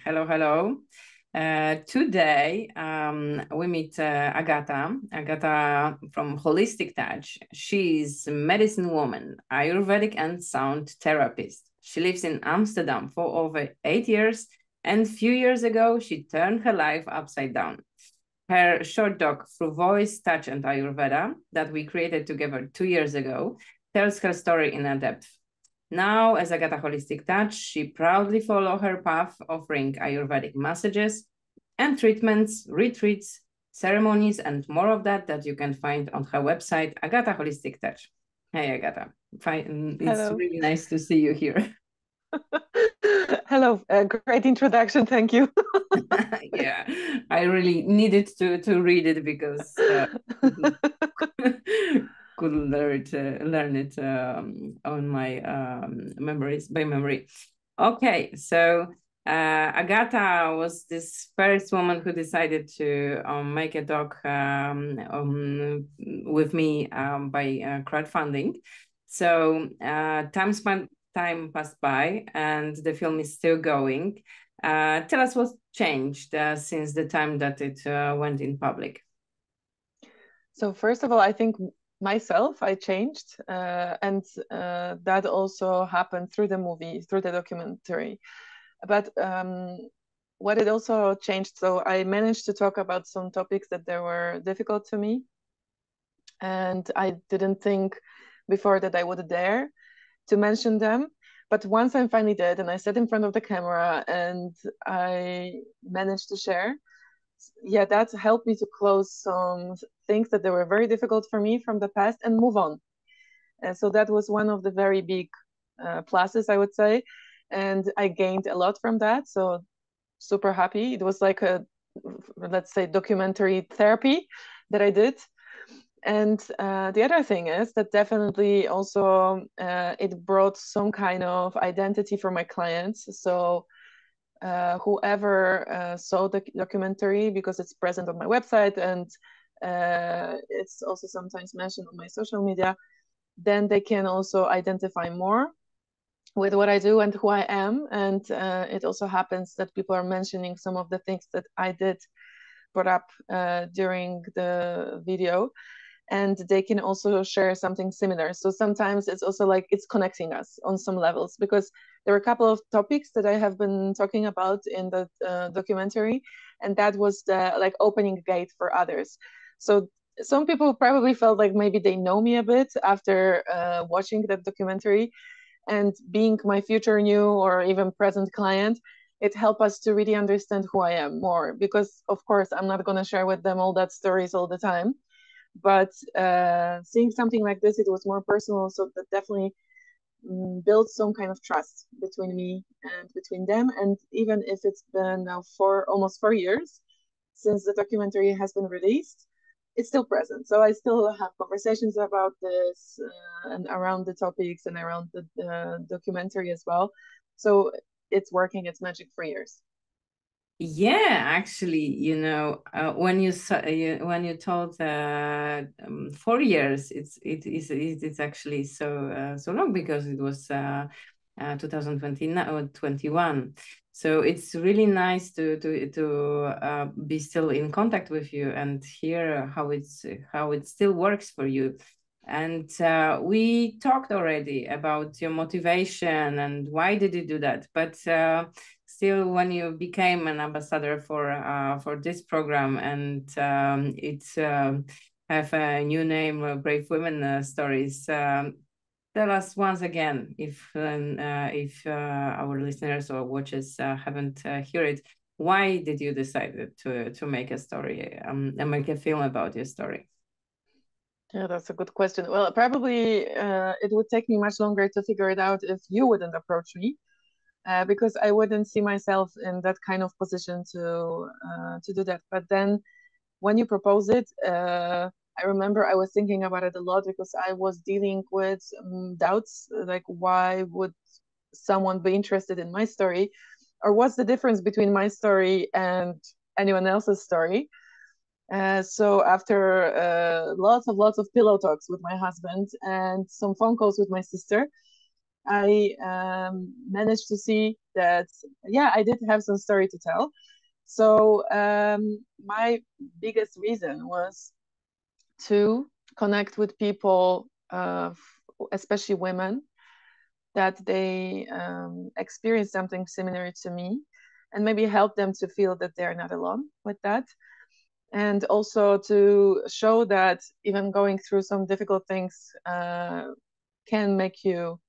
Hello, hello. Today, we meet Agata from Wholistic Touch. She's a medicine woman, Ayurvedic and sound therapist. She lives in Amsterdam for over 8 years, and a few years ago, she turned her life upside down. Her short doc, Through Voice, Touch, and Ayurveda, that we created together 2 years ago, tells her story in a depth. Now, as Agata Holistic Touch, she proudly follows her path, offering Ayurvedic massages and treatments, retreats, ceremonies, and more of that you can find on her website, Agata Holistic Touch. Hey, Agata. Fine. It's Hello. really nice to see you here. Hello. Great introduction. Thank you. Yeah, I really needed to read it because couldn't learn it on my memories by memory. Okay, so Agata was this first woman who decided to make a doc with me by crowdfunding. So time passed by, and the film is still going. Tell us what changed since the time that it went in public. So first of all, I think myself, I changed, and that also happened through the movie, through the documentary. But what it also changed, so I managed to talk about some topics that they were difficult to me, and I didn't think before that I would dare to mention them. But once I finally did, and I sat in front of the camera and I managed to share, yeah, that helped me to close some things that they were very difficult for me from the past and move on. And so that was one of the very big pluses, I would say. And I gained a lot from that. So super happy. It was like a, let's say, documentary therapy that I did. And the other thing is that definitely also it brought some kind of identity for my clients. So whoever saw the documentary, because it's present on my website and it's also sometimes mentioned on my social media, then they can also identify more with what I do and who I am. And it also happens that people are mentioning some of the things that I did brought up during the video, and they can also share something similar. So sometimes it's also like it's connecting us on some levels, because there are a couple of topics that I have been talking about in the documentary, and that was the like opening gate for others. So some people probably felt like maybe they know me a bit after watching that documentary, and being my future new or even present client, it helped us to really understand who I am more, because of course I'm not going to share with them all that stories all the time, but seeing something like this, it was more personal, so that definitely built some kind of trust between me and between them. And even if it's been now for almost 4 years since the documentary has been released, it's still present. So I still have conversations about this and around the topics and around the documentary as well. So it's working its magic for years. Yeah, actually, when you told 4 years, it's actually so long, because it was 2021. So it's really nice to be still in contact with you and hear how it still works for you. And we talked already about your motivation and why did you do that, but still, when you became an ambassador for this program, and it's have a new name, Brave Women Stories. Tell us once again, if our listeners or watchers haven't heard it, why did you decide to make a story and make a film about your story? Yeah, that's a good question. Well, probably it would take me much longer to figure it out if you wouldn't approach me. Because I wouldn't see myself in that kind of position to do that. But then when you propose it, I remember I was thinking about it a lot, because I was dealing with doubts, like why would someone be interested in my story, or what's the difference between my story and anyone else's story. So after lots of pillow talks with my husband and some phone calls with my sister, I managed to see that, yeah, I did have some story to tell. So my biggest reason was to connect with people, especially women, that they experience something similar to me, and maybe help them to feel that they're not alone with that. And also to show that even going through some difficult things can make you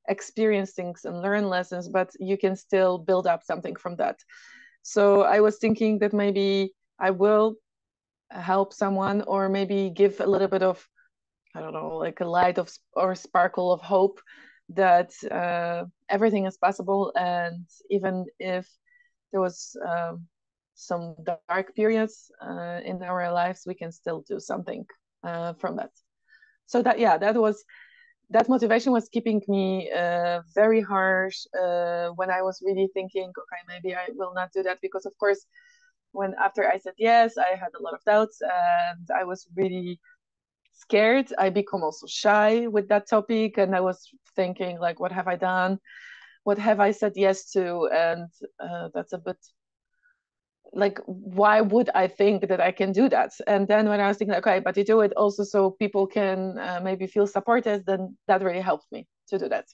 experience things and learn lessons, but you can still build up something from that. So I was thinking that maybe I will help someone, or maybe give a little bit of, I don't know, like a light of or sparkle of hope that everything is possible, and even if there was some dark periods in our lives, we can still do something from that. So that, yeah, that motivation was keeping me very harsh when I was really thinking, okay, maybe I will not do that, because of course, when after I said yes, I had a lot of doubts, and I was really scared. I become also shy with that topic, and I was thinking like, what have I done? What have I said yes to? And that's a bit like, why would I think that I can do that? And then when I was thinking, okay, but you do it also so people can maybe feel supported, then that really helped me to do that.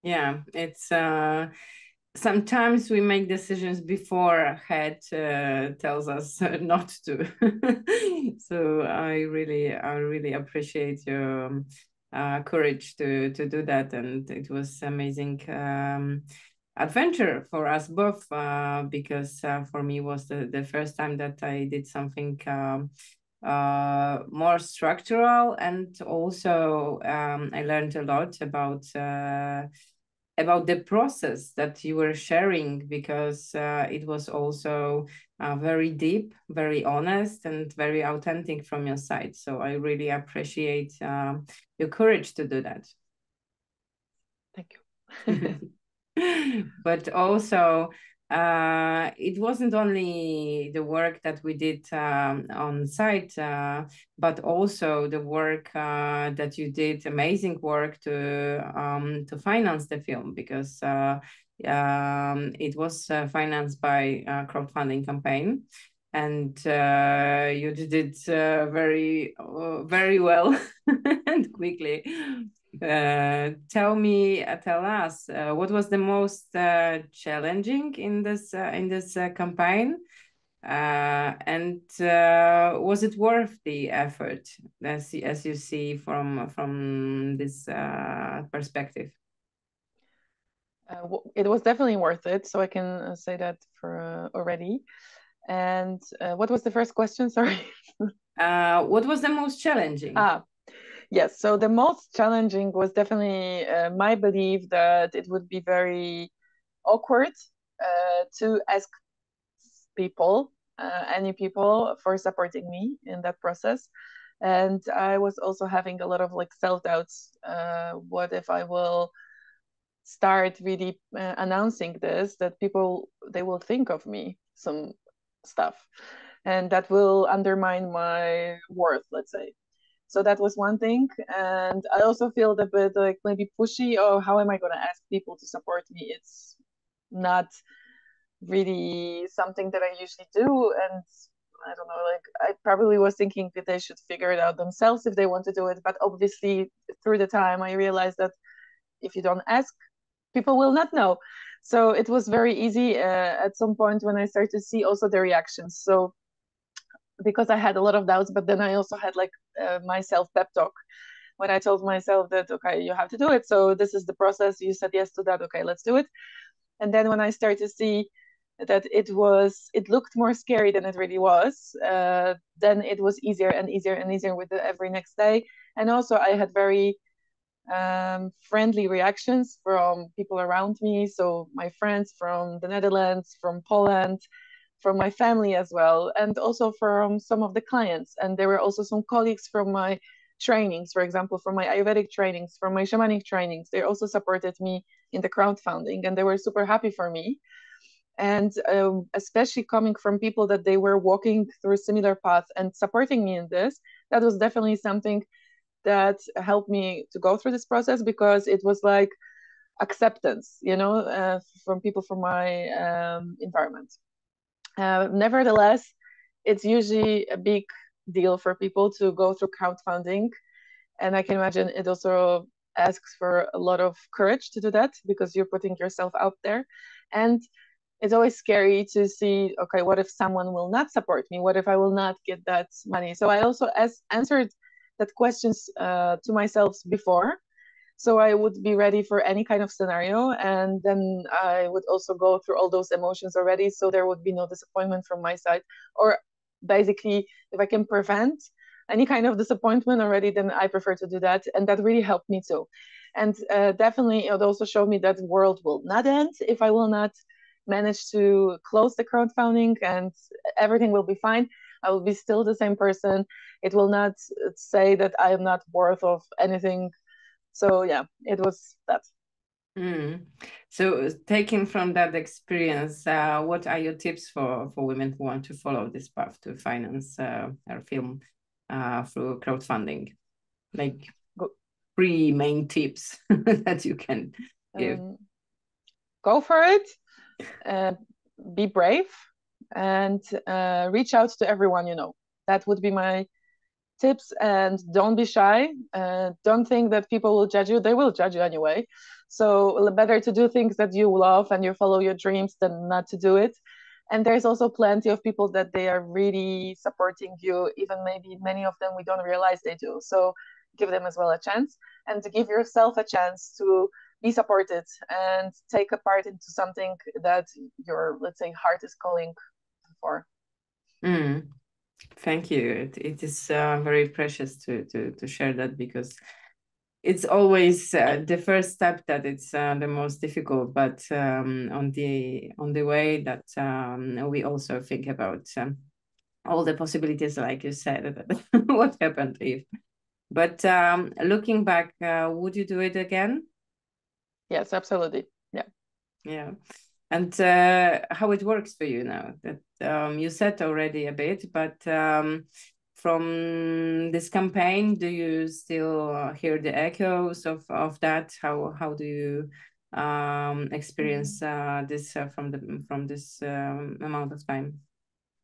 Yeah, it's sometimes we make decisions before head tells us not to. So I really appreciate your courage to do that, and it was amazing adventure for us both, because for me was the first time that I did something more structural, and also I learned a lot about the process that you were sharing, because it was also very deep, very honest, and very authentic from your side. So I really appreciate your courage to do that. Thank you. But also, it wasn't only the work that we did on site, but also the work that you did, amazing work to finance the film, because it was financed by a crowdfunding campaign, and you did it very well and quickly. Tell us, what was the most challenging in this campaign, and was it worth the effort, as you see from this perspective? It was definitely worth it, so I can say that for already. And what was the first question? Sorry. What was the most challenging? Yes, so the most challenging was definitely my belief that it would be very awkward to ask people, any people, for supporting me in that process. And I was also having a lot of like self-doubts. What if I will start really announcing this, that people, they will think of me some stuff, and that will undermine my worth, let's say. So that was one thing. And I also feel a bit like maybe pushy, or how am I going to ask people to support me? It's not really something that I usually do. And I don't know, like I probably was thinking that they should figure it out themselves if they want to do it. But obviously through the time I realized that if you don't ask, people will not know. So it was very easy at some point when I started to see also the reactions. So because I had a lot of doubts, but then I also had like my self pep talk when I told myself that, okay, you have to do it. So this is the process. You said yes to that. Okay, let's do it. And then when I started to see that it looked more scary than it really was, then it was easier and easier and easier with every next day. And also I had very friendly reactions from people around me. So my friends from the Netherlands, from Poland, from my family as well, and also from some of the clients. And there were also some colleagues from my trainings, for example, from my Ayurvedic trainings, from my shamanic trainings. They also supported me in the crowdfunding, and they were super happy for me. And especially coming from people that they were walking through a similar path and supporting me in this, that was definitely something that helped me to go through this process, because it was like acceptance, from people from my environment. Nevertheless, it's usually a big deal for people to go through crowdfunding. And I can imagine it also asks for a lot of courage to do that, because you're putting yourself out there. And it's always scary to see, okay, what if someone will not support me? What if I will not get that money? So I also answered that questions to myself before. So I would be ready for any kind of scenario. And then I would also go through all those emotions already. So there would be no disappointment from my side. Or basically, if I can prevent any kind of disappointment already, then I prefer to do that. And that really helped me too. And definitely, it also showed me that the world will not end if I will not manage to close the crowdfunding, and everything will be fine. I will be still the same person. It will not say that I am not worth of anything. So yeah, it was that. So taking from that experience, what are your tips for women who want to follow this path to finance their film through crowdfunding? Like 3 main tips that you can give. Go for it. Be brave, and reach out to everyone you know. That would be my tips. And don't be shy. Don't think that people will judge you. They will judge you anyway. So better to do things that you love and you follow your dreams than not to do it. And there's also plenty of people that they are really supporting you, even maybe many of them we don't realize they do. So give them as well a chance, and to give yourself a chance to be supported and take a part into something that your, let's say, heart is calling for. Thank you. It is very precious to share that, because it's always the first step that it's the most difficult, but on the way that we also think about all the possibilities, like you said, what happened if. But looking back, would you do it again? Yes, absolutely. Yeah. And how it works for you now? That you said already a bit, but from this campaign, do you still hear the echoes of that? How do you experience this from this amount of time?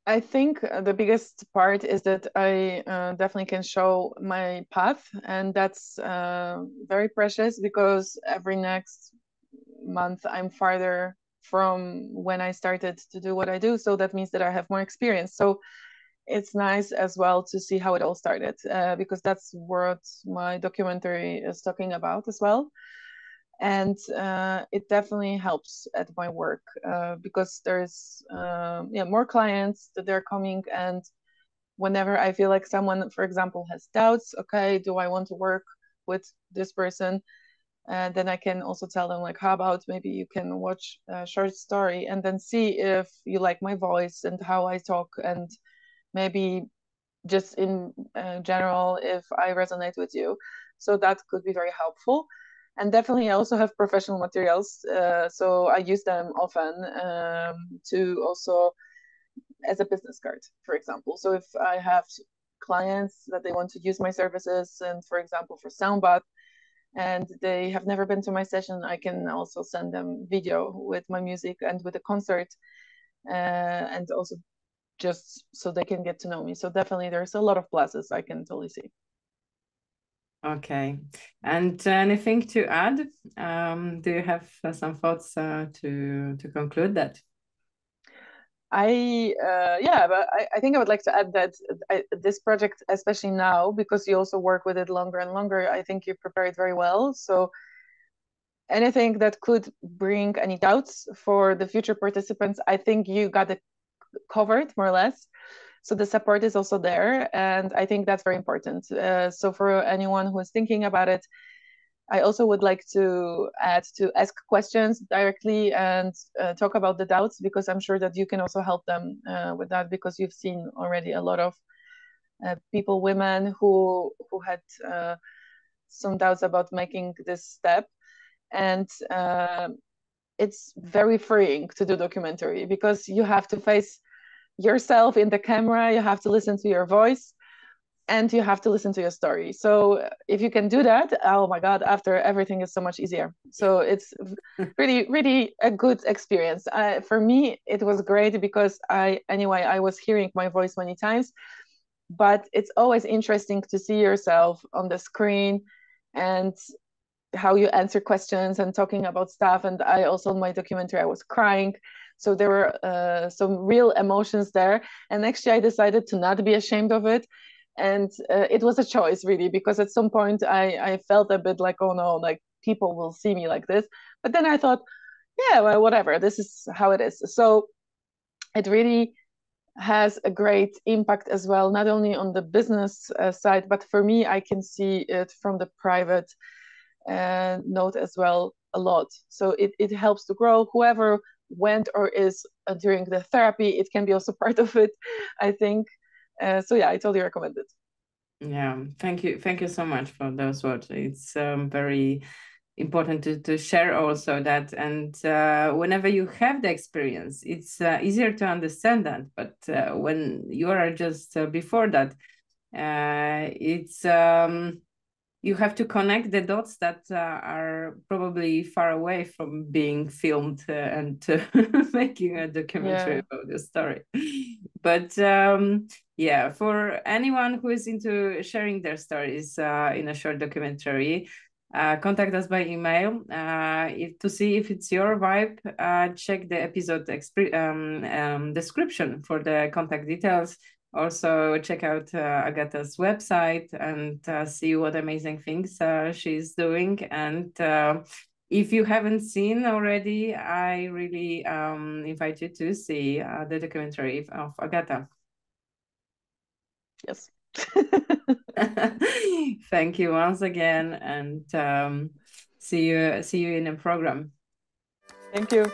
I think the biggest part is that I definitely can show my path, and that's very precious, because every next month I'm farther from when I started to do what I do. So that means that I have more experience. So it's nice as well to see how it all started, because that's what my documentary is talking about as well. And it definitely helps at my work, because there's more clients that they're coming. And whenever I feel like someone, for example, has doubts, okay, do I want to work with this person? Then I can also tell them, like, how about maybe you can watch a short story and then see if you like my voice and how I talk, and maybe just in general if I resonate with you. So that could be very helpful. And definitely I also have professional materials, so I use them often to also as a business card, for example. So if I have clients that they want to use my services, and for example for sound bath, and they have never been to my session, I can also send them video with my music and with a concert, and also just so they can get to know me. So definitely there's a lot of pluses I can totally see. Okay. And anything to add? Do you have some thoughts to conclude that? I think I would like to add that this project, especially now, because you also work with it longer and longer, I think you prepare it very well. So anything that could bring any doubts for the future participants, I think you got it covered more or less. So the support is also there, and I think that's very important. So for anyone who is thinking about it, I also would like to add to ask questions directly and talk about the doubts, because I'm sure that you can also help them with that, because you've seen already a lot of people, women who had some doubts about making this step. And it's very freeing to do documentary, because you have to face yourself in the camera, you have to listen to your voice, and you have to listen to your story. So if you can do that, oh my God, after everything is so much easier. So it's really, really a good experience. For me, it was great because I was hearing my voice many times, but it's always interesting to see yourself on the screen and how you answer questions and talking about stuff. And I also, in my documentary, I was crying. So there were some real emotions there. And actually, I decided to not be ashamed of it. And it was a choice, really, because at some point I felt a bit like, oh no, like people will see me like this. But then I thought, yeah, well, whatever, this is how it is. So it really has a great impact as well, not only on the business side, but for me, I can see it from the private note as well a lot. So it helps to grow. Whoever went or is during the therapy, it can be also part of it, I think. So yeah, I totally recommend it. Yeah, thank you so much for those words. It's very important to share also that, and whenever you have the experience, it's easier to understand that, but when you are just before that, it's you have to connect the dots that are probably far away from being filmed and making a documentary about the story. But yeah, for anyone who is into sharing their stories in a short documentary, contact us by email to see if it's your vibe. Check the episode description for the contact details. Also, check out Agata's website and see what amazing things she's doing. And if you haven't seen already, I really invite you to see the documentary of Agata. Yes. Thank you once again, and see you in the program. Thank you.